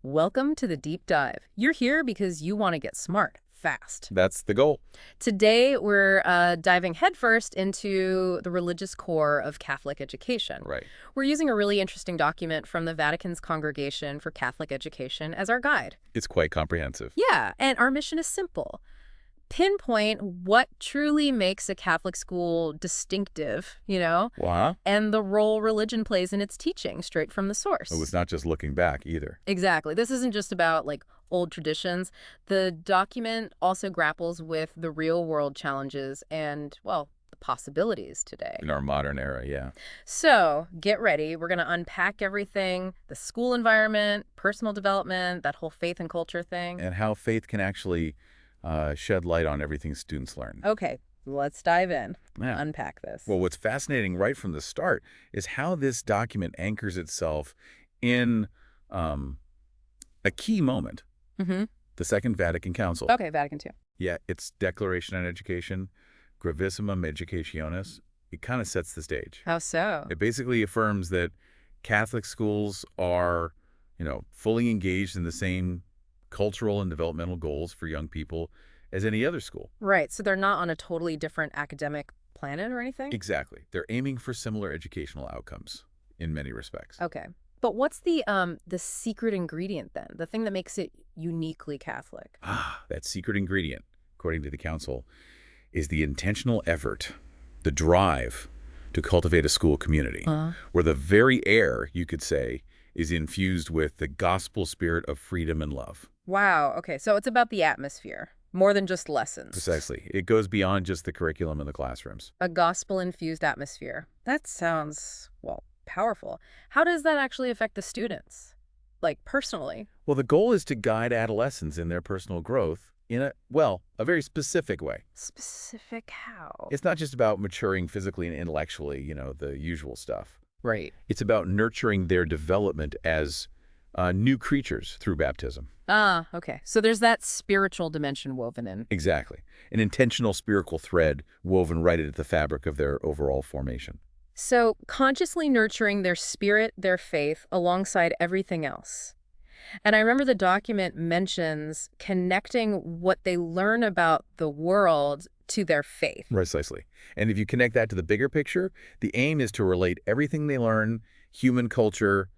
Welcome to the Deep Dive. You're here because you want to get smart, fast. That's the goal. Today, we're diving headfirst into the religious core of Catholic education. Right. We're using a really interesting document from the Vatican's Congregation for Catholic Education as our guide. It's quite comprehensive. Yeah, and our mission is simple. Pinpoint what truly makes a Catholic school distinctive, Wow. and the role religion plays in its teaching straight from the source. It was not just looking back either. Exactly. This isn't just about old traditions. The document also grapples with the real world challenges and, well, the possibilities today. In our modern era, yeah. So get ready. We're going to unpack everything, the school environment, personal development, that whole faith and culture thing. And how faith can actually shed light on everything students learn. Okay, let's dive in. Yeah. Unpack this. Well, what's fascinating right from the start is how this document anchors itself in a key moment, Mm-hmm. the Second Vatican Council. Okay, Vatican II. Yeah, its Declaration on Education, Gravissimum Educationis, it kind of sets the stage. How so? It basically affirms that Catholic schools are, fully engaged in the same cultural and developmental goals for young people as any other school. Right, so they're not on a totally different academic planet or anything? Exactly. They're aiming for similar educational outcomes in many respects. Okay. But what's the secret ingredient then? The thing that makes it uniquely Catholic? That secret ingredient, according to the council, is the intentional effort, the drive to cultivate a school community, where the very air, you could say, is infused with the gospel spirit of freedom and love. Wow. Okay. So it's about the atmosphere, more than just lessons. Precisely. It goes beyond just the curriculum in the classrooms. A gospel-infused atmosphere. That sounds, well, powerful. How does that actually affect the students? Personally? Well, the goal is to guide adolescents in their personal growth in a very specific way. Specific how? It's not just about maturing physically and intellectually, the usual stuff. Right. It's about nurturing their development as new creatures through baptism. Okay. So there's that spiritual dimension woven in. Exactly. An intentional spiritual thread woven right into the fabric of their overall formation. So consciously nurturing their spirit, their faith, alongside everything else. And I remember the document mentions connecting what they learn about the world to their faith. Precisely. And if you connect that to the bigger picture, the aim is to relate everything they learn, human culture,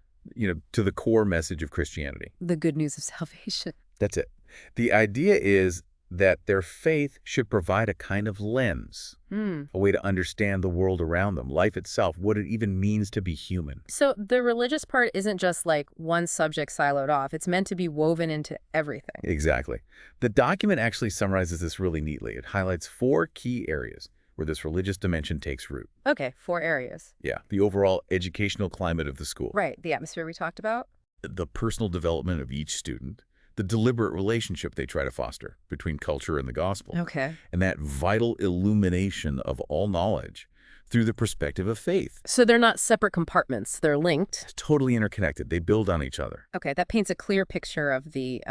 to the core message of Christianity. The good news of salvation. That's it. The idea is that their faith should provide a kind of lens, a way to understand the world around them, life itself, what it even means to be human. So the religious part isn't just one subject siloed off. It's meant to be woven into everything. Exactly. The document actually summarizes this really neatly. It highlights 4 key areas where this religious dimension takes root. Okay, 4 areas. Yeah, the overall educational climate of the school. Right, the atmosphere we talked about. The personal development of each student, the deliberate relationship they try to foster between culture and the gospel, Okay. and that vital illumination of all knowledge through the perspective of faith. So they're not separate compartments. They're linked. It's totally interconnected. They build on each other. Okay, that paints a clear picture of the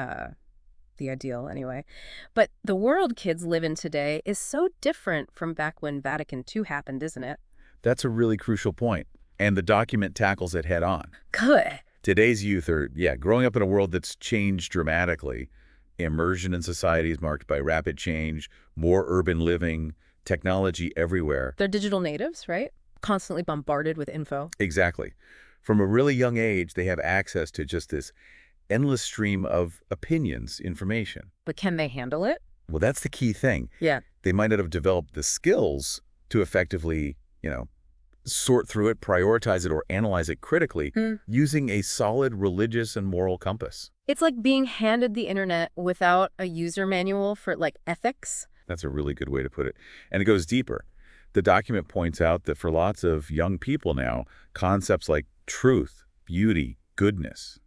ideal anyway. But the world kids live in today is so different from back when Vatican II happened, isn't it? That's a really crucial point, and the document tackles it head on. Good. Today's youth are, growing up in a world that's changed dramatically. Immersion in society is marked by rapid change, more urban living, technology everywhere. They're digital natives, right? Constantly bombarded with info. Exactly. From a really young age, they have access to just this endless stream of opinions, information. But can they handle it? Well, that's the key thing. Yeah. They might not have developed the skills to effectively, sort through it, prioritize it, or analyze it critically using a solid religious and moral compass. It's like being handed the internet without a user manual for ethics. That's a really good way to put it. And it goes deeper. The document points out that for lots of young people now, concepts like truth, beauty, goodness,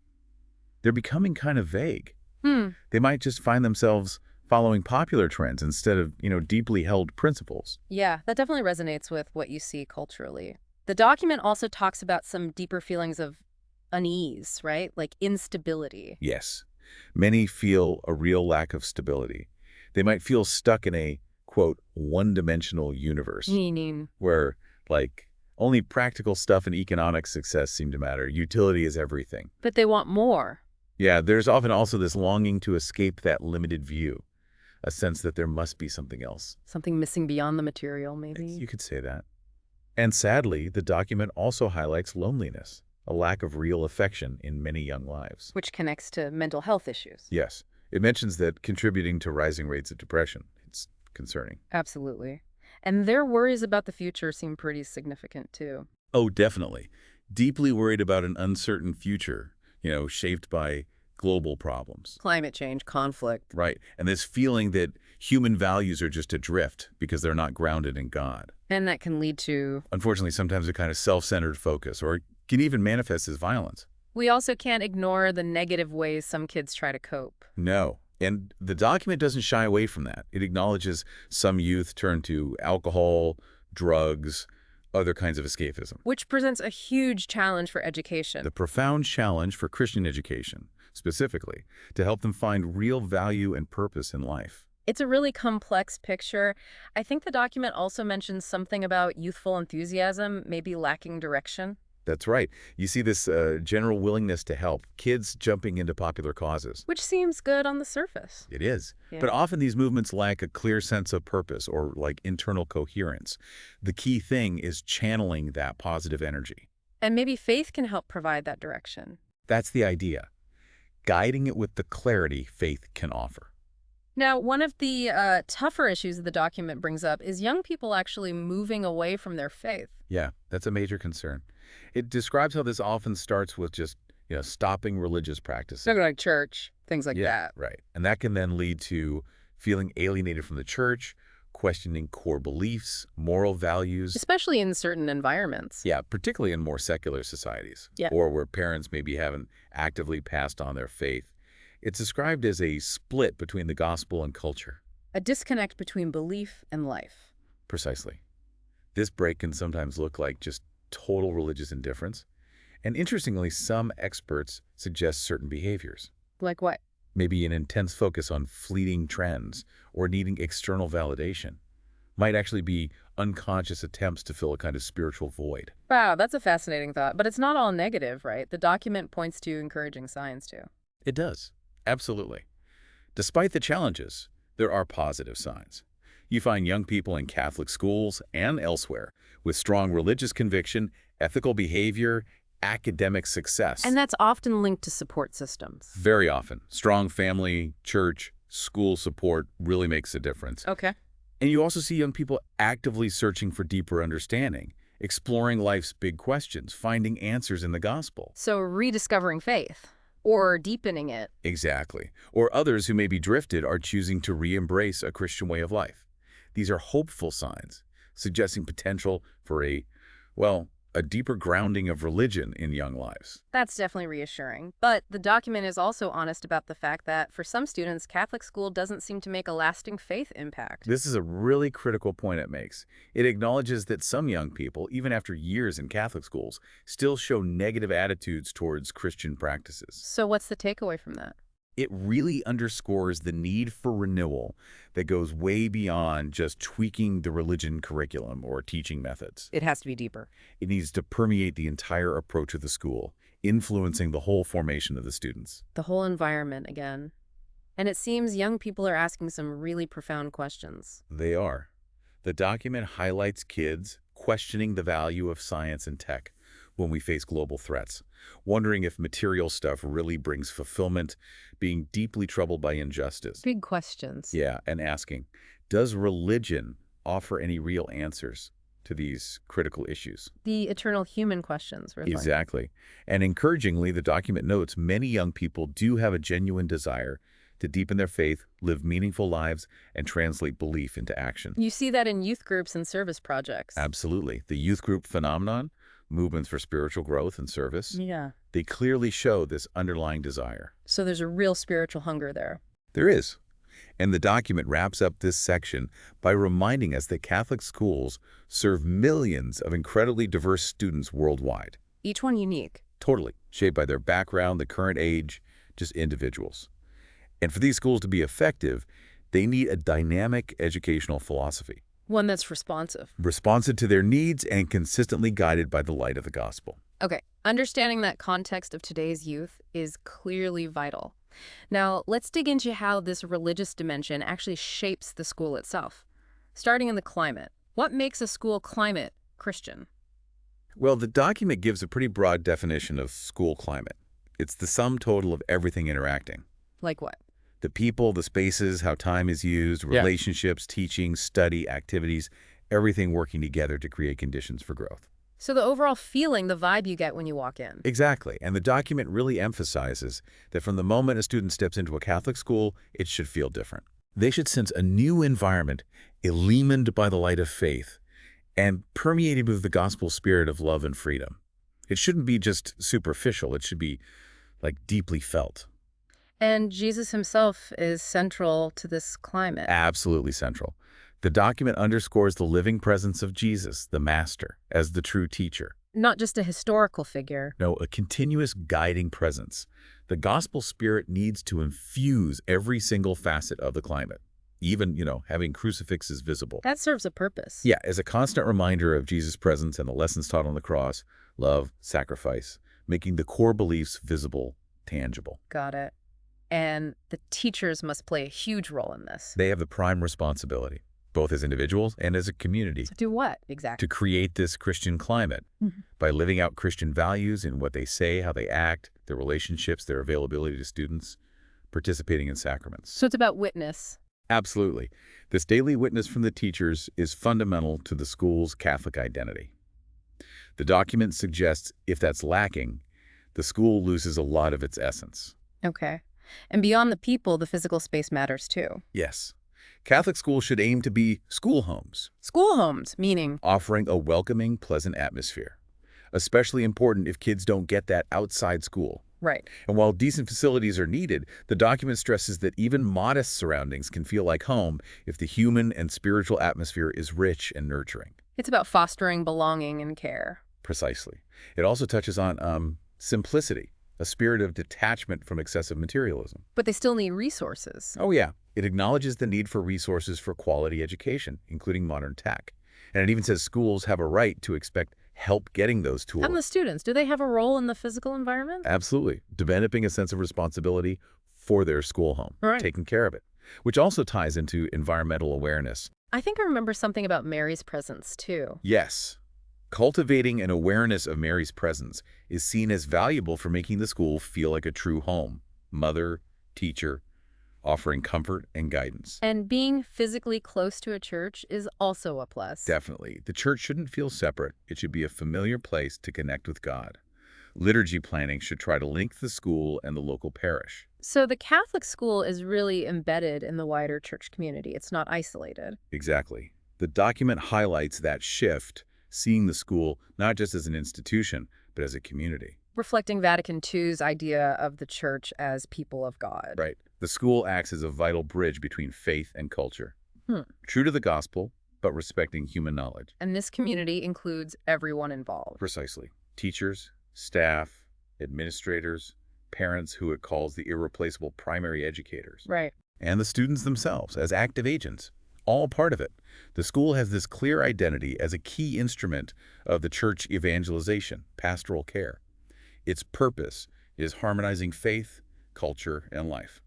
they're becoming kind of vague. They might just find themselves following popular trends instead of, deeply held principles. Yeah, that definitely resonates with what you see culturally. The document also talks about some deeper feelings of unease, right? Like instability. Yes. Many feel a real lack of stability. They might feel stuck in a, quote, one-dimensional universe Meaning? where, only practical stuff and economic success seem to matter. Utility is everything. But they want more. Yeah, there's often also this longing to escape that limited view, a sense that there must be something else. Something missing beyond the material, maybe? You could say that. And sadly, the document also highlights loneliness, a lack of real affection in many young lives. Which connects to mental health issues. Yes, it mentions that contributing to rising rates of depression. It's concerning. Absolutely. And their worries about the future seem pretty significant, too. Oh, definitely. Deeply worried about an uncertain future, shaped by global problems. Climate change, conflict. Right. And this feeling that human values are just adrift because they're not grounded in God. And that can lead to... Unfortunately, sometimes a kind of self-centered focus, or it can even manifest as violence. We also can't ignore the negative ways some kids try to cope. No. And the document doesn't shy away from that. It acknowledges some youth turn to alcohol, drugs, other kinds of escapism. Which presents a huge challenge for education. The profound challenge for Christian education, specifically, to help them find real value and purpose in life. It's a really complex picture. I think the document also mentions something about youthful enthusiasm, maybe lacking direction. That's right. You see this general willingness to help, kids jumping into popular causes. Which seems good on the surface. It is. Yeah. But often these movements lack a clear sense of purpose or like internal coherence. The key thing is channeling that positive energy. And maybe faith can help provide that direction. That's the idea. Guiding it with the clarity faith can offer. Now, one of the tougher issues the document brings up is young people actually moving away from their faith. Yeah, that's a major concern. It describes how this often starts with just, stopping religious practices. Something like church, things like Yeah, that. right. And that can then lead to feeling alienated from the church, questioning core beliefs, moral values. Especially in certain environments. Yeah, particularly in more secular societies. Yeah. Or where parents maybe haven't actively passed on their faith. It's described as a split between the gospel and culture. A disconnect between belief and life. Precisely. This break can sometimes look like just total religious indifference. And interestingly, some experts suggest certain behaviors. Like what? Maybe an intense focus on fleeting trends or needing external validation. Might actually be unconscious attempts to fill a kind of spiritual void. Wow, that's a fascinating thought. But it's not all negative, right? The document points to encouraging signs, too. It does. Absolutely. Despite the challenges, there are positive signs. You find young people in Catholic schools and elsewhere with strong religious conviction, ethical behavior, academic success. And that's often linked to support systems. Very often. Strong family, church, school support really makes a difference. Okay. And you also see young people actively searching for deeper understanding, exploring life's big questions, finding answers in the gospel. So rediscovering faith. Or deepening it. Exactly. Or others who may be drifted are choosing to re-embrace a Christian way of life. These are hopeful signs, suggesting potential for a deeper grounding of religion in young lives. That's definitely reassuring. But the document is also honest about the fact that for some students, Catholic school doesn't seem to make a lasting faith impact. This is a really critical point it makes. It acknowledges that some young people, even after years in Catholic schools, still show negative attitudes towards Christian practices. So what's the takeaway from that? It really underscores the need for renewal that goes way beyond just tweaking the religion curriculum or teaching methods. It has to be deeper. It needs to permeate the entire approach of the school, influencing the whole formation of the students. The whole environment again. And it seems young people are asking some really profound questions. They are. The document highlights kids questioning the value of science and tech when we face global threats, wondering if material stuff really brings fulfillment, being deeply troubled by injustice. Big questions. Yeah, and asking, does religion offer any real answers to these critical issues? The eternal human questions, really. Exactly. And encouragingly, the document notes many young people do have a genuine desire to deepen their faith, live meaningful lives, and translate belief into action. You see that in youth groups and service projects. Absolutely. The youth group phenomenon, movements for spiritual growth and service, Yeah. they clearly show this underlying desire. So there's a real spiritual hunger there. There is. And the document wraps up this section by reminding us that Catholic schools serve millions of incredibly diverse students worldwide. Each one unique. Totally. Shaped by their background, the current age, just individuals. And for these schools to be effective, they need a dynamic educational philosophy. One that's responsive. Responsive to their needs and consistently guided by the light of the gospel. Okay, Understanding that context of today's youth is clearly vital. Now, let's dig into how this religious dimension actually shapes the school itself. Starting in the climate. What makes a school climate Christian? Well, the document gives a pretty broad definition of school climate. It's the sum total of everything interacting. Like what? The people, the spaces, how time is used, Yeah. relationships, teaching, study, activities, everything working together to create conditions for growth. So the overall feeling, the vibe you get when you walk in. Exactly. And the document really emphasizes that from the moment a student steps into a Catholic school, it should feel different. They should sense a new environment illumined by the light of faith and permeated with the gospel spirit of love and freedom. It shouldn't be just superficial. It should be like deeply felt. And Jesus himself is central to this climate. Absolutely central. The document underscores the living presence of Jesus, the Master, as the true teacher. Not just a historical figure. No, a continuous guiding presence. The gospel spirit needs to infuse every single facet of the climate, even, having crucifixes visible. That serves a purpose. Yeah, as a constant reminder of Jesus' presence and the lessons taught on the cross, love, sacrifice, making the core beliefs visible, tangible. Got it. And the teachers must play a huge role in this. They have the prime responsibility, both as individuals and as a community, To do what, exactly? to create this Christian climate by living out Christian values in what they say, how they act, their relationships, their availability to students, participating in sacraments. So it's about witness. Absolutely. This daily witness from the teachers is fundamental to the school's Catholic identity. The document suggests if that's lacking, the school loses a lot of its essence. Okay. And beyond the people, the physical space matters too. Yes. Catholic schools should aim to be school homes, School homes, meaning offering a welcoming, pleasant atmosphere. Especially important if kids don't get that outside school. right. And while decent facilities are needed, the document stresses that even modest surroundings can feel like home if the human and spiritual atmosphere is rich and nurturing. It's about fostering belonging and care. Precisely. It also touches on simplicity, a spirit of detachment from excessive materialism. But they still need resources. Oh yeah, it acknowledges the need for resources for quality education, including modern tech. And it even says schools have a right to expect help getting those tools. And the students, do they have a role in the physical environment? Absolutely. Developing a sense of responsibility for their school home, Right. taking care of it, which also ties into environmental awareness. I think I remember something about Mary's presence too. Yes, cultivating an awareness of Mary's presence is seen as valuable for making the school feel like a true home, mother, teacher, offering comfort and guidance. And being physically close to a church is also a plus. Definitely. The church shouldn't feel separate. It should be a familiar place to connect with God. Liturgy planning should try to link the school and the local parish. So the Catholic school is really embedded in the wider church community. It's not isolated. Exactly. The document highlights that shift, seeing the school not just as an institution, but as a community. Reflecting Vatican II's idea of the church as people of God. Right. The school acts as a vital bridge between faith and culture. Hmm. True to the gospel, but respecting human knowledge. And this community includes everyone involved. Precisely. Teachers, staff, administrators, parents who it calls the irreplaceable primary educators. Right. And the students themselves as active agents. All part of it. The school has this clear identity as a key instrument of the church evangelization, pastoral care. Its purpose is harmonizing faith, culture, and life.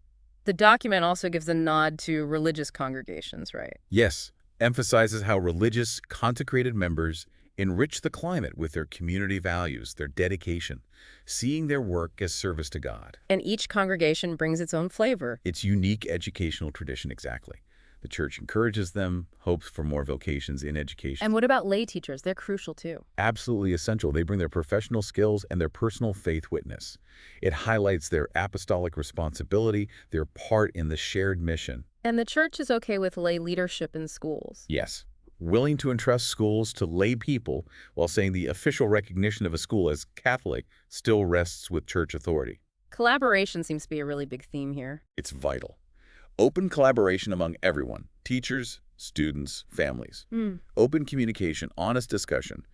The document also gives a nod to religious congregations, right? Yes, emphasizes how religious, consecrated members enrich the climate with their community values, their dedication, seeing their work as service to God. And each congregation brings its own flavor. Its unique educational tradition, exactly. The church encourages them, hopes for more vocations in education. And what about lay teachers? They're crucial too. Absolutely essential. They bring their professional skills and their personal faith witness. It highlights their apostolic responsibility, their part in the shared mission. And the church is okay with lay leadership in schools. Yes, willing to entrust schools to lay people while saying the official recognition of a school as Catholic still rests with church authority. Collaboration seems to be a really big theme here. It's vital. Open collaboration among everyone, teachers, students, families. Open communication, honest discussion,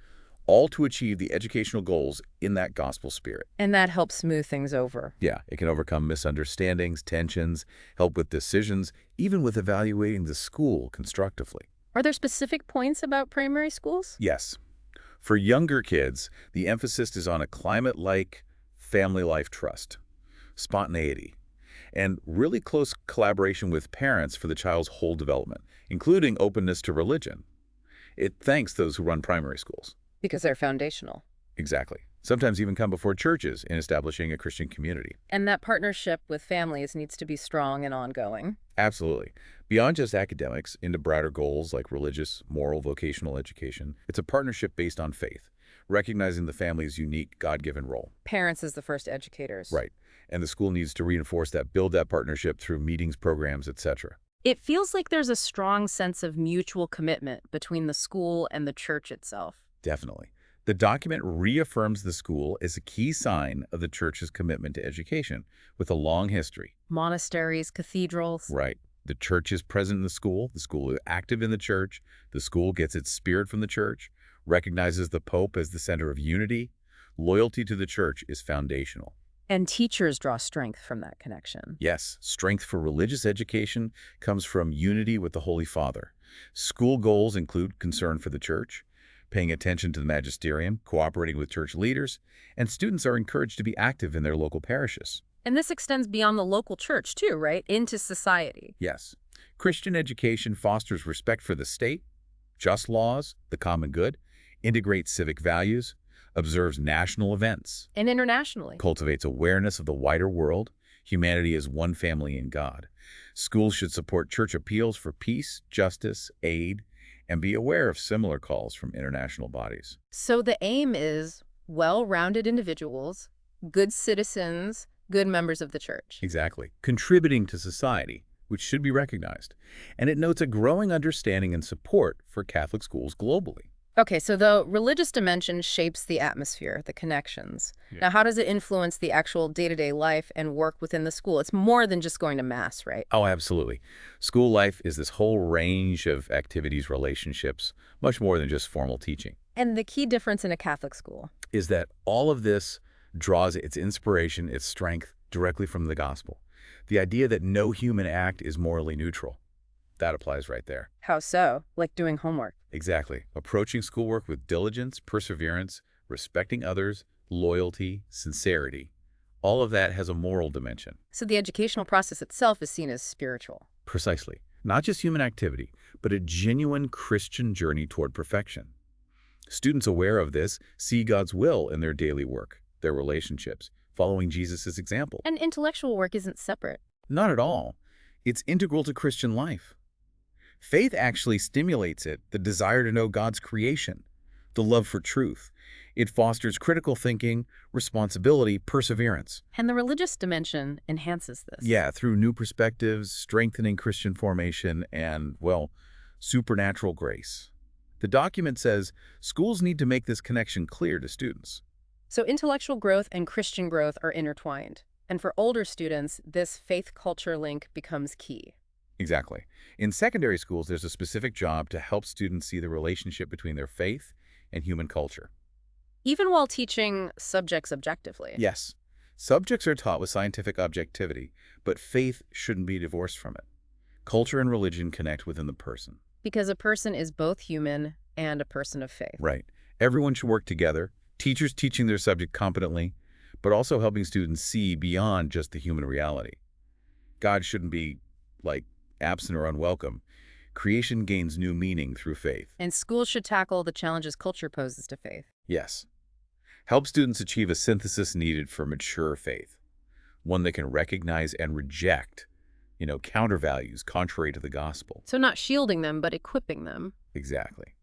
all to achieve the educational goals in that gospel spirit. And that helps smooth things over. Yeah, it can overcome misunderstandings, tensions, help with decisions, even with evaluating the school constructively. Are there specific points about primary schools? Yes. For younger kids, the emphasis is on a climate-like family life trust, spontaneity, and really close collaboration with parents for the child's whole development, including openness to religion. It thanks those who run primary schools. Because they're foundational. Exactly. Sometimes even come before churches in establishing a Christian community. And that partnership with families needs to be strong and ongoing. Absolutely. Beyond just academics, into broader goals like religious, moral, vocational education, it's a partnership based on faith, recognizing the family's unique God-given role. Parents as the first educators. Right. And the school needs to reinforce that, build that partnership through meetings, programs, etc. It feels like there's a strong sense of mutual commitment between the school and the church itself. Definitely. The document reaffirms the school as a key sign of the church's commitment to education, with a long history. Monasteries, cathedrals. Right. The church is present in the school is active in the school gets its spirit from the church, recognizes the Pope as the center of unity. Loyalty to the church is foundational. And teachers draw strength from that connection. Yes, strength for religious education comes from unity with the Holy Father. School goals include concern for the church, paying attention to the magisterium, cooperating with church leaders, and students are encouraged to be active in their local parishes. And this extends beyond the local church too, right? Into society. Yes. Christian education fosters respect for the state, just laws, the common good, integrates civic values, observes national events, And internationally. cultivates awareness of the wider world. Humanity is one family in God. Schools should support church appeals for peace, justice, aid, and be aware of similar calls from international bodies. So the aim is well-rounded individuals, good citizens, good members of the church. Exactly. Contributing to society, which should be recognized. And it notes a growing understanding and support for Catholic schools globally. Okay, so the religious dimension shapes the atmosphere, the connections. Yeah. Now, how does it influence the actual day-to-day life and work within the school? It's more than just going to mass, right? Oh, absolutely. School life is this whole range of activities, relationships, much more than just formal teaching. And the key difference in a Catholic school. Is that all of this draws its inspiration, its strength, directly from the gospel. The idea that no human act is morally neutral. That applies right there. How so? Like doing homework. Exactly. Approaching schoolwork with diligence, perseverance, respecting others, loyalty, sincerity. All of that has a moral dimension. So the educational process itself is seen as spiritual. Precisely. Not just human activity, but a genuine Christian journey toward perfection. Students aware of this see God's will in their daily work, their relationships, following Jesus' example. And intellectual work isn't separate. Not at all. It's integral to Christian life. Faith actually stimulates it, the desire to know God's creation, the love for truth. It fosters critical thinking, responsibility, perseverance. And the religious dimension enhances this. Yeah, through new perspectives, strengthening Christian formation, and, well, supernatural grace. The document says schools need to make this connection clear to students. So intellectual growth and Christian growth are intertwined. And for older students, this faith-culture link becomes key. Exactly. In secondary schools, there's a specific job to help students see the relationship between their faith and human culture. Even while teaching subjects objectively. Yes, subjects are taught with scientific objectivity, but faith shouldn't be divorced from it. Culture and religion connect within the person. Because a person is both human and a person of faith. Right. Everyone should work together, teachers teaching their subject competently, but also helping students see beyond just the human reality. God shouldn't be, like, absent or unwelcome. Creation gains new meaning through faith. And schools should tackle the challenges culture poses to faith. Yes. Help students achieve a synthesis needed for mature faith, one that can recognize and reject, counter values contrary to the gospel. So not shielding them, but equipping them. Exactly.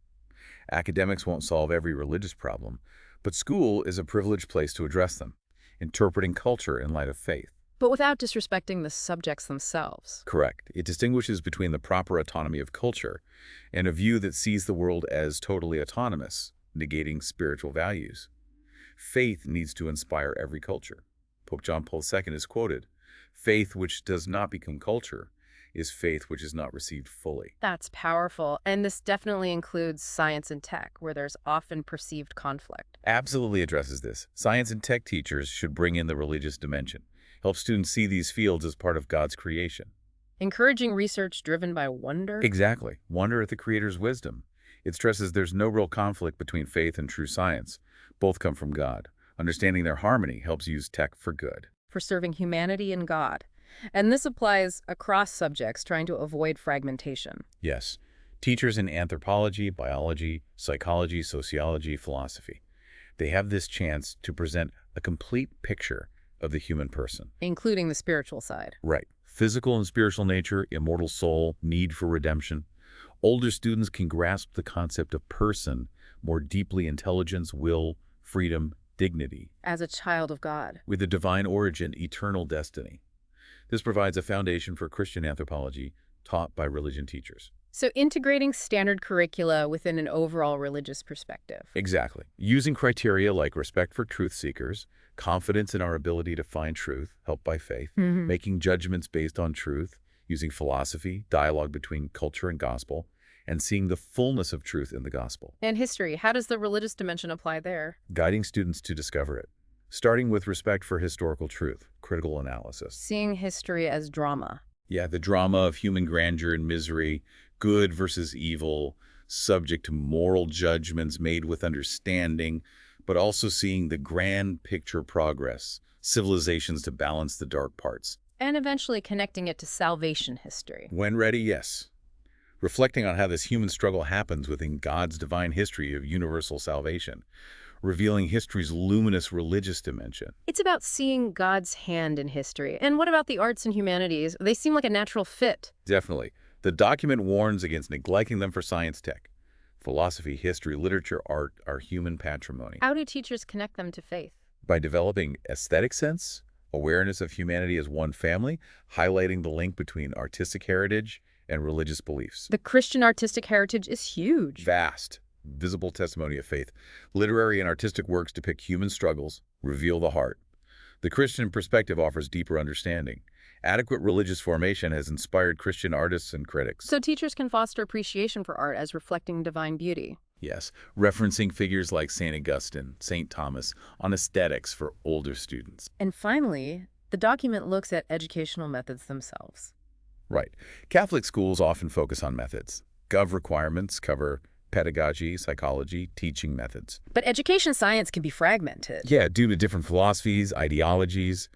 Academics won't solve every religious problem, but school is a privileged place to address them, interpreting culture in light of faith. But without disrespecting the subjects themselves. Correct. It distinguishes between the proper autonomy of culture and a view that sees the world as totally autonomous, negating spiritual values. Faith needs to inspire every culture. Pope John Paul II is quoted, "Faith which does not become culture is faith which is not received fully." That's powerful. And this definitely includes science and tech, where there's often perceived conflict. Absolutely addresses this. Science and tech teachers should bring in the religious dimension, help students see these fields as part of God's creation. Encouraging research driven by wonder. Exactly. Wonder at the Creator's wisdom. It stresses there's no real conflict between faith and true science. Both come from God. Understanding their harmony helps use tech for good. For serving humanity and God. And this applies across subjects, trying to avoid fragmentation. Yes. Teachers in anthropology, biology, psychology, sociology, philosophy. They have this chance to present a complete picture of the human person. Including the spiritual side. Right. Physical and spiritual nature, immortal soul, need for redemption. Older students can grasp the concept of person more deeply: intelligence, will, freedom, dignity. As a child of God. With a divine origin, eternal destiny. This provides a foundation for Christian anthropology taught by religion teachers. So integrating standard curricula within an overall religious perspective. Exactly. Using criteria like respect for truth seekers, confidence in our ability to find truth, helped by faith, making judgments based on truth, using philosophy, dialogue between culture and gospel, and seeing the fullness of truth in the gospel. And history, how does the religious dimension apply there? Guiding students to discover it, starting with respect for historical truth, critical analysis. Seeing history as drama. Yeah, the drama of human grandeur and misery, good versus evil, subject to moral judgments made with understanding, but also seeing the grand picture progress, civilizations to balance the dark parts. And eventually connecting it to salvation history. When ready, yes. Reflecting on how this human struggle happens within God's divine history of universal salvation, revealing history's luminous religious dimension. It's about seeing God's hand in history. And what about the arts and humanities? They seem like a natural fit. Definitely. The document warns against neglecting them for science tech. Philosophy, history, literature, art are human patrimony. How do teachers connect them to faith? By developing aesthetic sense, awareness of humanity as one family, highlighting the link between artistic heritage and religious beliefs. The Christian artistic heritage is huge. Vast, visible testimony of faith. Literary and artistic works depict human struggles, reveal the heart. The Christian perspective offers deeper understanding. Adequate religious formation has inspired Christian artists and critics. So teachers can foster appreciation for art as reflecting divine beauty. Yes, referencing figures like St. Augustine, St. Thomas on aesthetics for older students. And finally, the document looks at educational methods themselves. Right. Catholic schools often focus on methods. Gov requirements cover pedagogy, psychology, teaching methods. But education science can be fragmented. Yeah, due to different philosophies, ideologies,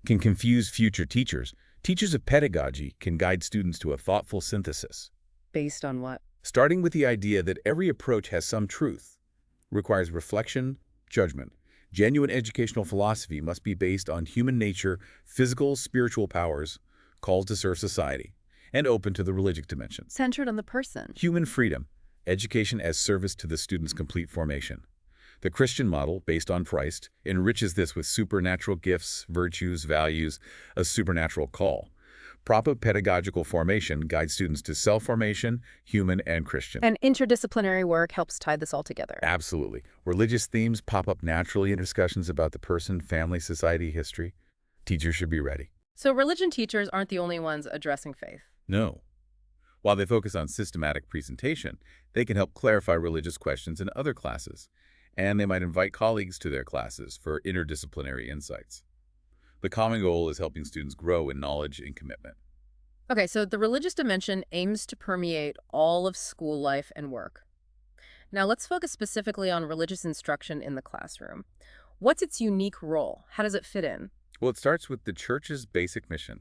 can confuse future teachers. Teachers of pedagogy can guide students to a thoughtful synthesis. Based on what? Starting with the idea that every approach has some truth, requires reflection, judgment. Genuine educational philosophy must be based on human nature, physical, spiritual powers, called to serve society, and open to the religious dimension. Centered on the person. Human freedom, education as service to the student's complete formation. The Christian model, based on Christ, enriches this with supernatural gifts, virtues, values, a supernatural call. Proper pedagogical formation guides students to self-formation, human and Christian. And interdisciplinary work helps tie this all together. Absolutely. Religious themes pop up naturally in discussions about the person, family, society, history. Teachers should be ready. So religion teachers aren't the only ones addressing faith. No. While they focus on systematic presentation, they can help clarify religious questions in other classes, and they might invite colleagues to their classes for interdisciplinary insights. The common goal is helping students grow in knowledge and commitment. Okay, so the religious dimension aims to permeate all of school life and work. Now let's focus specifically on religious instruction in the classroom. What's its unique role? How does it fit in? Well, it starts with the church's basic mission,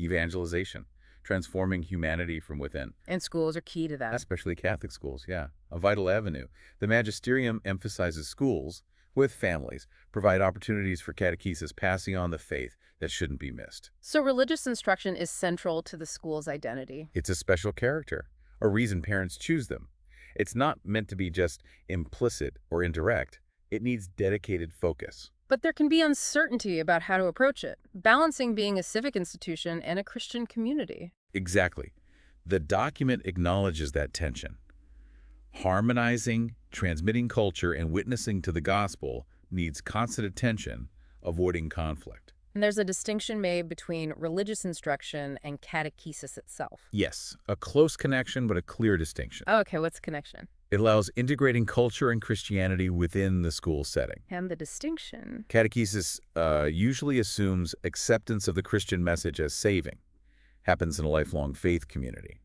evangelization, transforming humanity from within. And schools are key to that. Especially Catholic schools, yeah. A vital avenue. The magisterium emphasizes schools with families, provide opportunities for catechesis, passing on the faith that shouldn't be missed. So religious instruction is central to the school's identity. It's a special character, a reason parents choose them. It's not meant to be just implicit or indirect. It needs dedicated focus. But there can be uncertainty about how to approach it, balancing being a civic institution and a Christian community. Exactly. The document acknowledges that tension. Harmonizing, transmitting culture, and witnessing to the gospel needs constant attention, avoiding conflict. And there's a distinction made between religious instruction and catechesis itself. Yes, a close connection, but a clear distinction. Oh, okay, what's the connection? It allows integrating culture and Christianity within the school setting. And the distinction? Catechesis usually assumes acceptance of the Christian message as saving. Happens in a lifelong faith community.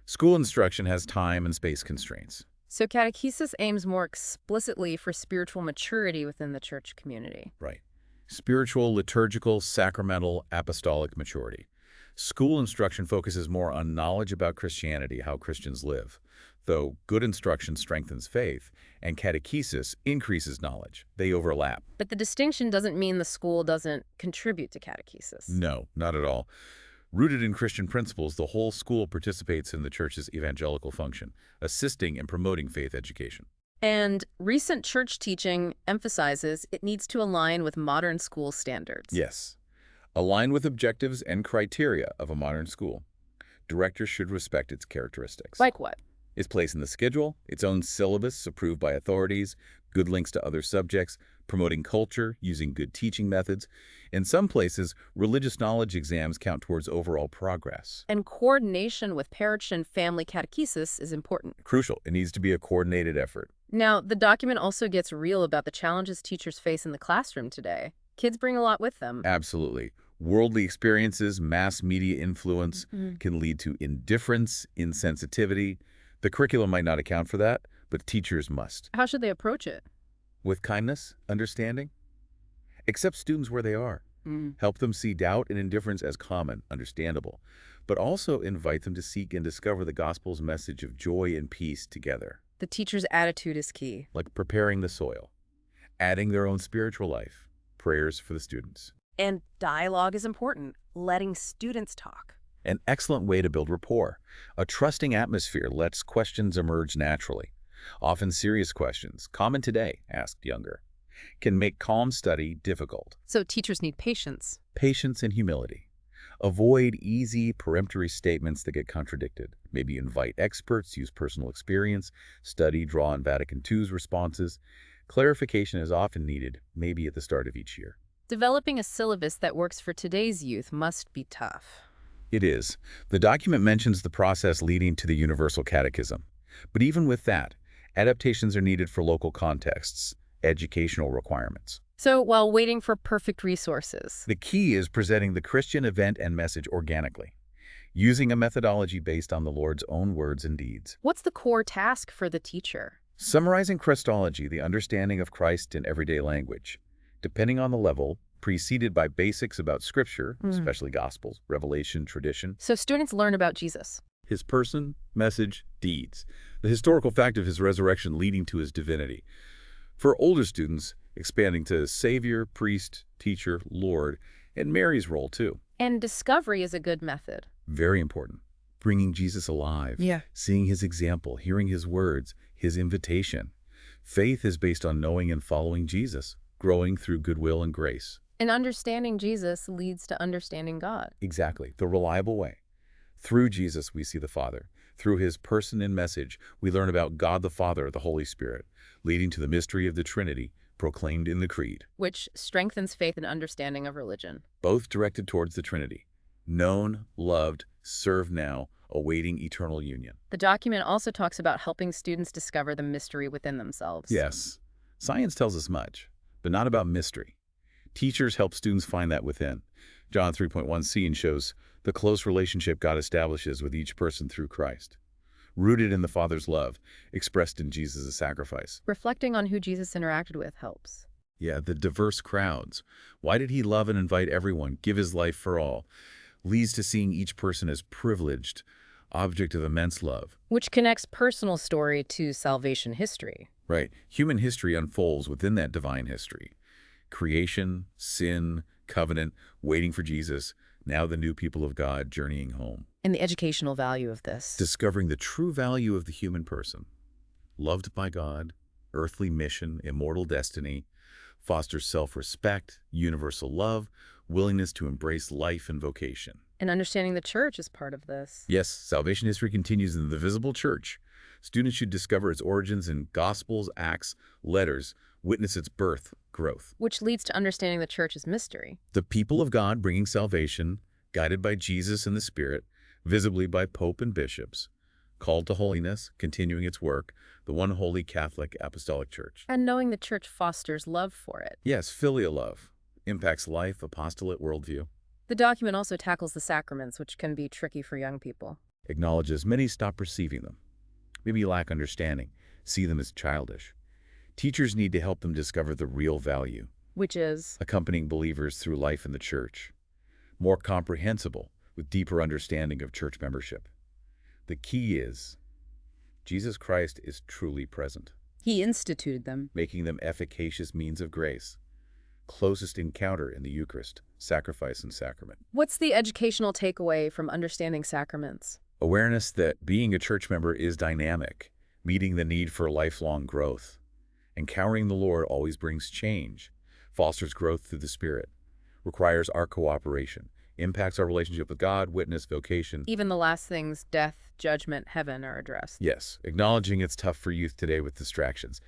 School instruction has time and space constraints. So catechesis aims more explicitly for spiritual maturity within the church community. Right. Spiritual, liturgical, sacramental, apostolic maturity. School instruction focuses more on knowledge about Christianity, how Christians live, though good instruction strengthens faith, and catechesis increases knowledge. They overlap. But the distinction doesn't mean the school doesn't contribute to catechesis. No, not at all. Rooted in Christian principles, the whole school participates in the church's evangelical function, assisting and promoting faith education. And recent church teaching emphasizes it needs to align with modern school standards. Yes. Align with objectives and criteria of a modern school. Directors should respect its characteristics. Like what? Its place in the schedule, its own syllabus approved by authorities, good links to other subjects, promoting culture, using good teaching methods. In some places, religious knowledge exams count towards overall progress. And coordination with parish and family catechesis is important. Crucial. It needs to be a coordinated effort. Now, the document also gets real about the challenges teachers face in the classroom today. Kids bring a lot with them. Absolutely. Worldly experiences, mass media influence can lead to indifference, insensitivity. The curriculum might not account for that, but teachers must. How should they approach it? With kindness, understanding. Accept students where they are. Help them see doubt and indifference as common, understandable, but also invite them to seek and discover the gospel's message of joy and peace together. The teacher's attitude is key. Like preparing the soil, adding their own spiritual life, prayers for the students. And dialogue is important, letting students talk. An excellent way to build rapport. A trusting atmosphere lets questions emerge naturally. Often serious questions, common today, asked younger, can make calm study difficult. So teachers need patience. Patience and humility. Avoid easy, peremptory statements that get contradicted. Maybe invite experts, use personal experience, study, draw on Vatican II's responses. Clarification is often needed, maybe at the start of each year. Developing a syllabus that works for today's youth must be tough. It is. The document mentions the process leading to the Universal Catechism. But even with that, adaptations are needed for local contexts, educational requirements. So while waiting for perfect resources, The key is presenting the Christian event and message organically, using a methodology based on the Lord's own words and deeds. what's the core task for the teacher? Summarizing Christology, the understanding of Christ in everyday language, depending on the level, preceded by basics about Scripture, especially Gospels, Revelation, tradition, So students learn about Jesus. his person, message, deeds, the historical fact of his resurrection leading to his divinity. For older students, expanding to Savior, priest, teacher, Lord, and Mary's role too. And discovery is a good method. Very important. Bringing Jesus alive, seeing his example, hearing his words, his invitation. Faith is based on knowing and following Jesus, growing through goodwill and grace. And understanding Jesus leads to understanding God. Exactly, the reliable way. Through Jesus, we see the Father. Through his person and message, we learn about God the Father, the Holy Spirit, leading to the mystery of the Trinity, proclaimed in the Creed, Which strengthens faith and understanding of religion. both directed towards the Trinity. Known, loved, served now, awaiting eternal union. The document also talks about helping students discover the mystery within themselves. Yes, science tells us much, but not about mystery. Teachers help students find that within. John 3.1c shows the close relationship God establishes with each person through Christ, rooted in the Father's love, expressed in Jesus' sacrifice. Reflecting on who Jesus interacted with helps. Yeah, the diverse crowds. Why did he love and invite everyone, give his life for all? Leads to seeing each person as privileged, object of immense love. Which connects personal story to salvation history. Right. Human history unfolds within that divine history. Creation, sin, covenant, waiting for Jesus, now the new people of God journeying home. And the educational value of this. Discovering the true value of the human person. Loved by God, earthly mission, immortal destiny, fosters self-respect, universal love, willingness to embrace life and vocation. And understanding the church is part of this. Yes, salvation history continues in the visible church. Students should discover its origins in Gospels, Acts, letters, witness its birth, growth. Which leads to understanding the church's mystery. The people of God bringing salvation, guided by Jesus and the Spirit, visibly by Pope and bishops, called to holiness, continuing its work, the one holy Catholic Apostolic Church. And knowing the church fosters love for it. Yes, filial love impacts life, apostolate, worldview. The document also tackles the sacraments, which can be tricky for young people. Acknowledges many stop perceiving them, maybe lack understanding, see them as childish. Teachers need to help them discover the real value, Which is, accompanying believers through life in the church, more comprehensible with deeper understanding of church membership. The key is Jesus Christ is truly present, he instituted them. making them efficacious means of grace, closest encounter in the Eucharist, sacrifice and sacrament. What's the educational takeaway from understanding sacraments? Awareness that being a church member is dynamic, meeting the need for lifelong growth. Encountering the Lord always brings change, fosters growth through the Spirit, requires our cooperation, impacts our relationship with God, witness, vocation. Even the last things, death, judgment, heaven, are addressed. Yes, acknowledging it's tough for youth today with distractions,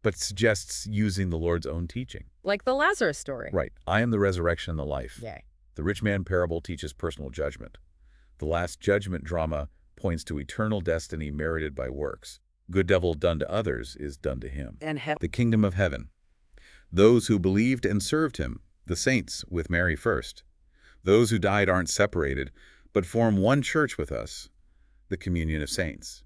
but suggests using the Lord's own teaching. Like the Lazarus story. Right. I am the resurrection and the life. Yay. The rich man parable teaches personal judgment. The last judgment drama points to eternal destiny merited by works. Good devil done to others is done to him. And heaven. The kingdom of heaven. Those who believed and served him, the saints with Mary first. Those who died aren't separated, but form one church with us, the communion of saints.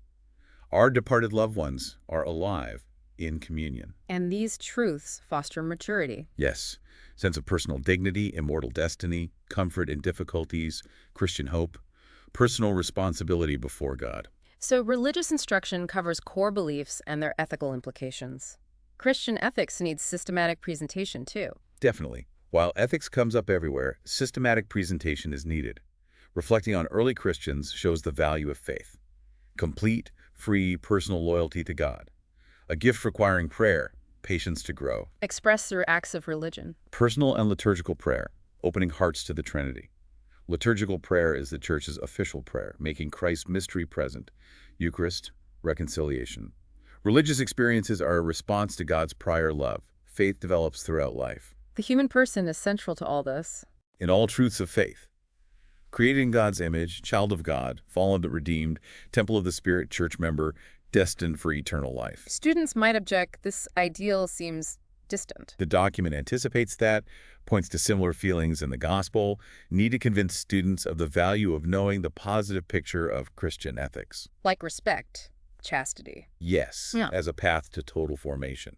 Our departed loved ones are alive in communion. And these truths foster maturity. Yes, sense of personal dignity, immortal destiny, comfort in difficulties, Christian hope, personal responsibility before God. So religious instruction covers core beliefs and their ethical implications. Christian ethics needs systematic presentation, too. Definitely. While ethics comes up everywhere, systematic presentation is needed. Reflecting on early Christians shows the value of faith. Complete, free, personal loyalty to God. A gift requiring prayer, patience to grow. Expressed through acts of religion. Personal and liturgical prayer, opening hearts to the Trinity. Liturgical prayer is the Church's official prayer, making Christ's mystery present. Eucharist, reconciliation. Religious experiences are a response to God's prior love. Faith develops throughout life. The human person is central to all this. In all truths of faith. Created in God's image, child of God, fallen but redeemed, temple of the Spirit, church member, destined for eternal life. Students might object, this ideal seems distant. The document anticipates that, points to similar feelings in the gospel, need to convince students of the value of knowing the positive picture of Christian ethics. Like respect, chastity. Yes, Yeah. as a path to total formation.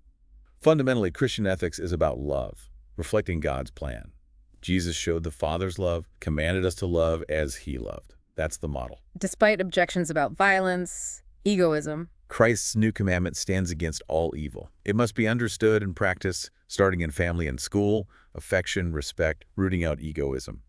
Fundamentally, Christian ethics is about love, reflecting God's plan. Jesus showed the Father's love, commanded us to love as he loved. That's the model. Despite objections about violence, egoism, Christ's new commandment stands against all evil. It must be understood and practiced, starting in family and school, affection, respect, rooting out egoism.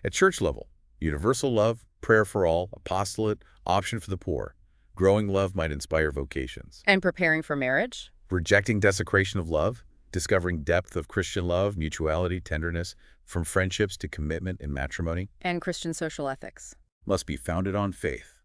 At church level, universal love, prayer for all, apostolate, option for the poor. Growing love might inspire vocations. and preparing for marriage. Rejecting desecration of love, discovering depth of Christian love, mutuality, tenderness, from friendships to commitment in matrimony, And Christian social ethics. must be founded on faith.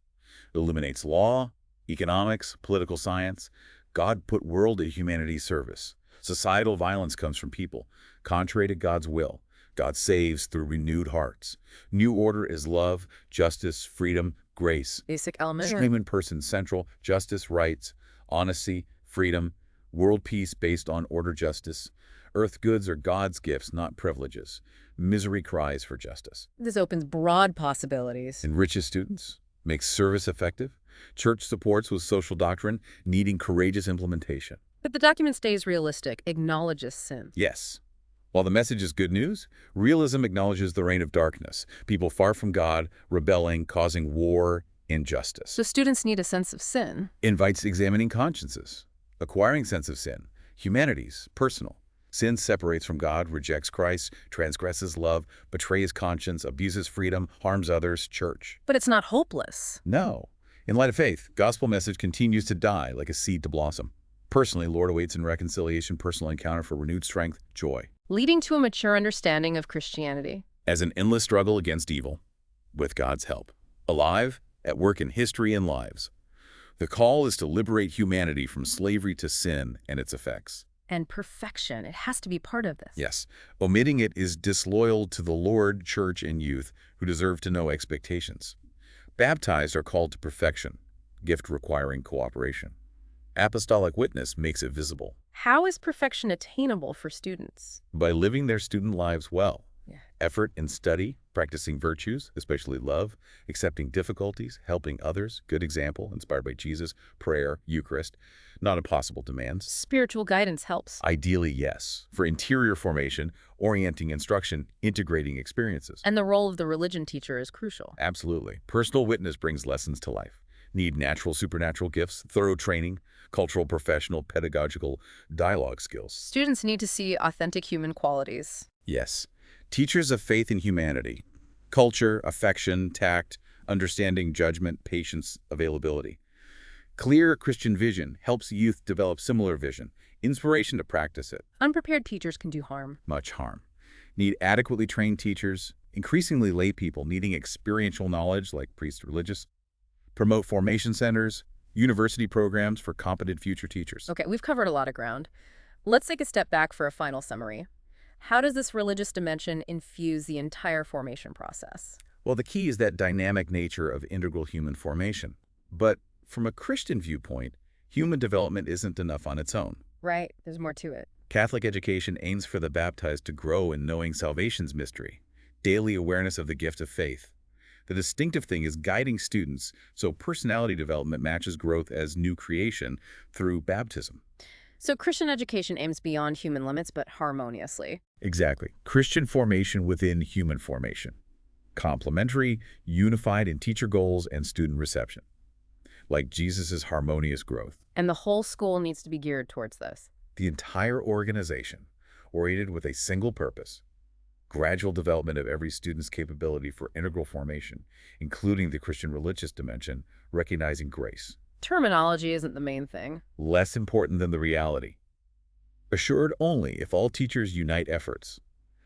It illuminates law, economics, political science. God put world at humanity's service. Societal violence comes from people, contrary to God's will. God saves through renewed hearts. New order is love, justice, freedom, grace. Basic elements. Human person central, justice, rights, honesty, freedom, world peace based on order, justice. Earth goods are God's gifts, not privileges. Misery cries for justice. This opens broad possibilities. Enriches students, makes service effective. Church supports with social doctrine, needing courageous implementation. But the document stays realistic, acknowledges sin. Yes. While the message is good news, realism acknowledges the reign of darkness, people far from God, rebelling, causing war, injustice. So students need a sense of sin. Invites examining consciences, acquiring sense of sin, humanities, personal. Sin separates from God, rejects Christ, transgresses love, betrays conscience, abuses freedom, harms others, church. But it's not hopeless. No. In light of faith, gospel message continues to die like a seed to blossom. Personally, Lord awaits in reconciliation, personal encounter for renewed strength, joy. Leading to a mature understanding of Christianity. As an endless struggle against evil, with God's help. Alive, at work in history and lives. The call is to liberate humanity from slavery to sin and its effects. And perfection, it has to be part of this. Yes, omitting it is disloyal to the Lord, church, and youth who deserve to know expectations. Baptized are called to perfection, gift requiring cooperation. Apostolic witness makes it visible. How is perfection attainable for students? By living their student lives well. Yeah. Effort in study, practicing virtues, especially love, accepting difficulties, helping others, good example, inspired by Jesus, prayer, Eucharist, not impossible demands. Spiritual guidance helps. Ideally, yes. For interior formation, orienting instruction, integrating experiences. And the role of the religion teacher is crucial. Absolutely. Personal witness brings lessons to life. Need natural, supernatural gifts, thorough training, cultural, professional, pedagogical, dialogue skills. Students need to see authentic human qualities. Yes. Teachers of faith and humanity. Culture, affection, tact, understanding, judgment, patience, availability. Clear Christian vision helps youth develop similar vision, inspiration to practice it. Unprepared teachers can do harm. Much harm. Need adequately trained teachers, increasingly lay people needing experiential knowledge like priests, religious. Promote formation centers, university programs for competent future teachers. Okay, we've covered a lot of ground. Let's take a step back for a final summary. How does this religious dimension infuse the entire formation process? Well, the key is that dynamic nature of integral human formation. But from a Christian viewpoint, human development isn't enough on its own. Right, there's more to it. Catholic education aims for the baptized to grow in knowing salvation's mystery, daily awareness of the gift of faith. The distinctive thing is guiding students so personality development matches growth as new creation through baptism. So Christian education aims beyond human limits, but harmoniously. Exactly. Christian formation within human formation. Complementary, unified in teacher goals and student reception. Like Jesus' harmonious growth. And the whole school needs to be geared towards this. The entire organization, oriented with a single purpose. Gradual development of every student's capability for integral formation, including the Christian religious dimension, recognizing grace. Terminology isn't the main thing. Less important than the reality. Assured only if all teachers unite efforts.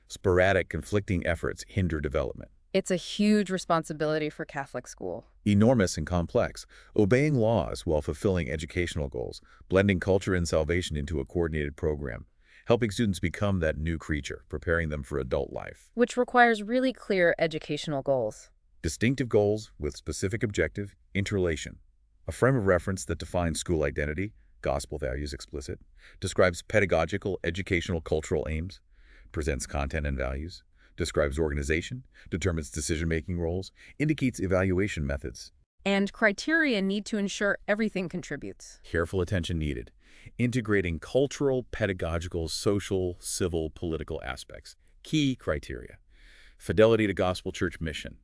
Sporadic, conflicting efforts hinder development. It's a huge responsibility for Catholic school. Enormous and complex, obeying laws while fulfilling educational goals, blending culture and salvation into a coordinated program, helping students become that new creature, preparing them for adult life. Which requires really clear educational goals. Distinctive goals with specific objective, interrelation. A frame of reference that defines school identity, gospel values explicit, describes pedagogical, educational, cultural aims, presents content and values, describes organization, determines decision-making roles, indicates evaluation methods. And criteria need to ensure everything contributes. Careful attention needed. Integrating cultural, pedagogical, social, civil, political aspects. Key criteria. Fidelity to gospel church mission.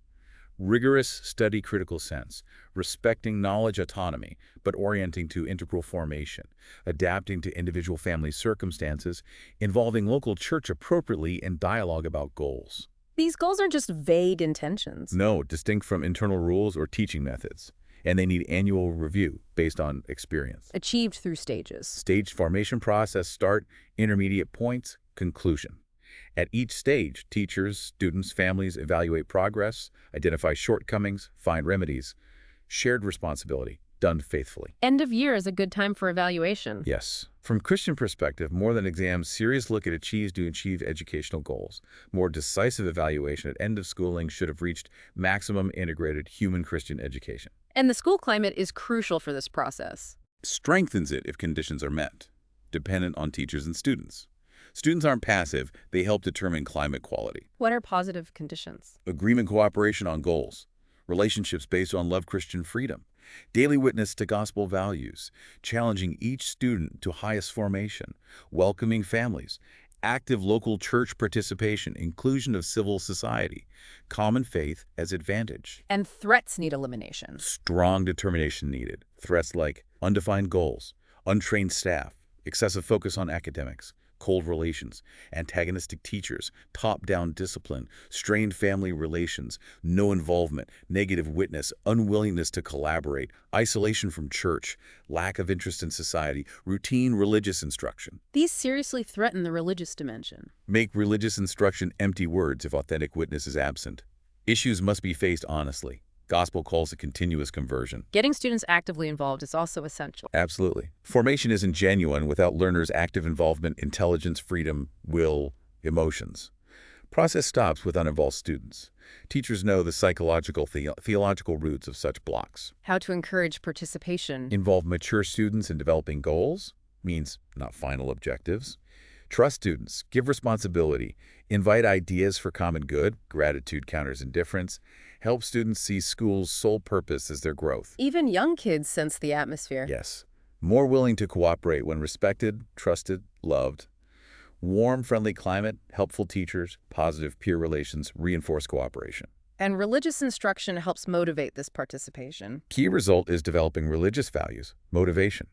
Rigorous study critical sense. Respecting knowledge autonomy, but orienting to integral formation. Adapting to individual family circumstances. Involving local church appropriately in dialogue about goals. These goals aren't just vague intentions. No, distinct from internal rules or teaching methods. And they need annual review based on experience. Achieved through stages. Staged formation process, start, intermediate points, conclusion. At each stage, teachers, students, families evaluate progress, identify shortcomings, find remedies. Shared responsibility, done faithfully. End of year is a good time for evaluation. Yes. From Christian perspective, more than exams, serious look at achieves to achieve educational goals. More decisive evaluation at end of schooling should have reached maximum integrated human Christian education. And the school climate is crucial for this process. Strengthens it if conditions are met, dependent on teachers and students. Students aren't passive, they help determine climate quality. What are positive conditions? Agreement cooperation on goals. Relationships based on love, Christian freedom. Daily witness to gospel values. Challenging each student to highest formation. Welcoming families. Active local church participation, inclusion of civil society. Common faith as advantage. And threats need elimination. Strong determination needed. Threats like undefined goals, untrained staff, excessive focus on academics, cold relations, antagonistic teachers, top-down discipline, strained family relations, no involvement, negative witness, unwillingness to collaborate, isolation from church, lack of interest in society, routine religious instruction. These seriously threaten the religious dimension. Make religious instruction empty words if authentic witness is absent. Issues must be faced honestly. Gospel calls a continuous conversion. Getting students actively involved is also essential. Absolutely. Formation isn't genuine without learners' active involvement, intelligence, freedom, will, emotions. Process stops with uninvolved students. Teachers know the psychological, theological roots of such blocks. How to encourage participation. Involve mature students in developing goals, means not final objectives. Trust students, give responsibility, invite ideas for common good, gratitude counters indifference, help students see school's sole purpose as their growth. Even young kids sense the atmosphere. Yes, more willing to cooperate when respected, trusted, loved. Warm, friendly climate, helpful teachers, positive peer relations reinforce cooperation. And religious instruction helps motivate this participation. Key result is developing religious values, motivation,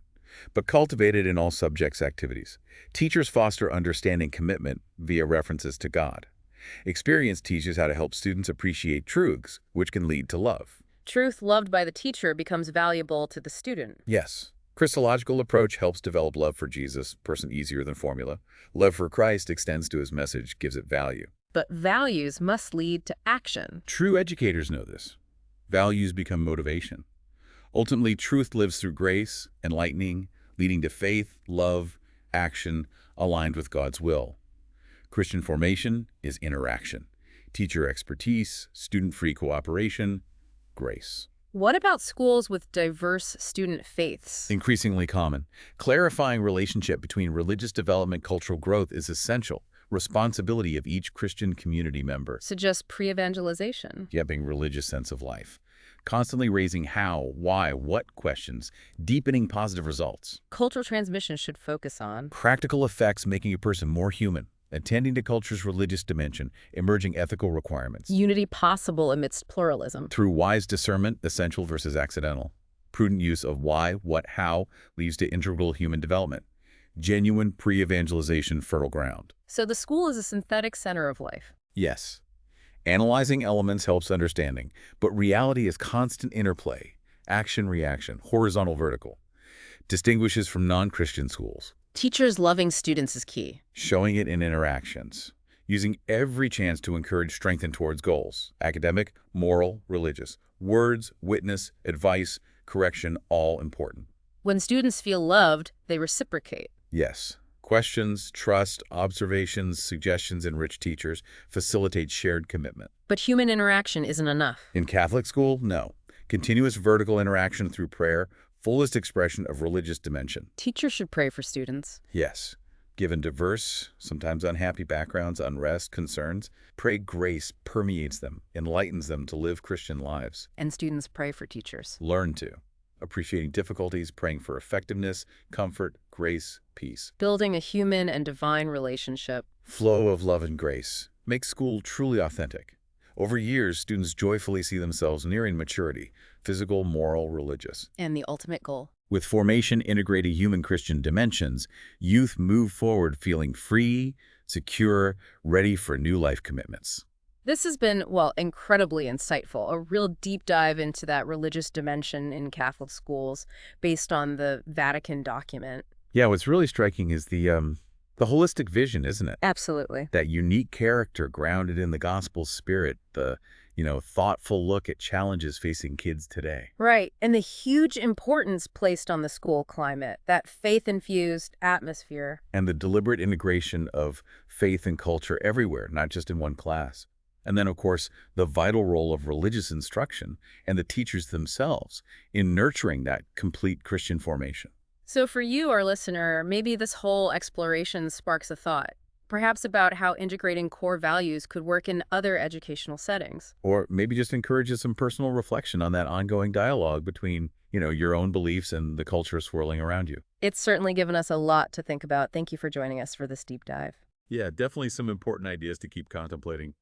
but cultivated in all subjects activities. Teachers foster understanding commitment via references to God. Experience teaches how to help students appreciate truths, which can lead to love. Truth loved by the teacher becomes valuable to the student. Yes. Christological approach helps develop love for Jesus, person easier than formula. Love for Christ extends to his message, gives it value. But values must lead to action. True educators know this. Values become motivation. Ultimately, truth lives through grace, enlightening, leading to faith, love, action, aligned with God's will. Christian formation is interaction. Teacher expertise, student-free cooperation, grace. What about schools with diverse student faiths? Increasingly common. Clarifying relationship between religious development, cultural growth is essential. Responsibility of each Christian community member. Suggests pre-evangelization. Having religious sense of life. Constantly raising how, why, what questions, deepening positive results. Cultural transmission should focus on Practical effects making a person more human. Attending to culture's religious dimension, emerging ethical requirements. unity possible amidst pluralism. Through wise discernment, essential versus accidental. Prudent use of why, what, how leads to integral human development. Genuine pre-evangelization fertile ground. So the school is a synthetic center of life. Yes. Analyzing elements helps understanding, but reality is constant interplay. Action-reaction, horizontal-vertical. Distinguishes from non-Christian schools. Teachers loving students is key. Showing it in interactions. Using every chance to encourage strengthen towards goals. Academic, moral, religious. Words, witness, advice, correction, all important. When students feel loved, they reciprocate. Yes. Questions, trust, observations, suggestions enrich teachers, facilitate shared commitment. But human interaction isn't enough. In Catholic school, no. Continuous vertical interaction through prayer, fullest expression of religious dimension. Teachers should pray for students. Yes. Given diverse, sometimes unhappy backgrounds, unrest, concerns, pray grace permeates them, enlightens them to live Christian lives. And students pray for teachers. Learn to. Appreciating difficulties, praying for effectiveness, comfort, grace, peace. Building a human and divine relationship. Flow of love and grace. Make school truly authentic. Over years, students joyfully see themselves nearing maturity, physical, moral, religious. And the ultimate goal. With formation integrated human Christian dimensions, youth move forward feeling free, secure, ready for new life commitments. This has been, well, incredibly insightful, a real deep dive into that religious dimension in Catholic schools based on the Vatican document. Yeah, what's really striking is the holistic vision, isn't it? Absolutely. That unique character grounded in the gospel spirit, the, thoughtful look at challenges facing kids today. Right, and the huge importance placed on the school climate, that faith-infused atmosphere. And the deliberate integration of faith and culture everywhere, not just in one class. And then, of course, the vital role of religious instruction and the teachers themselves in nurturing that complete Christian formation. So for you, our listener, maybe this whole exploration sparks a thought, perhaps about how integrating core values could work in other educational settings. Or maybe just encourages some personal reflection on that ongoing dialogue between, your own beliefs and the culture swirling around you. It's certainly given us a lot to think about. Thank you for joining us for this deep dive. Yeah, definitely some important ideas to keep contemplating.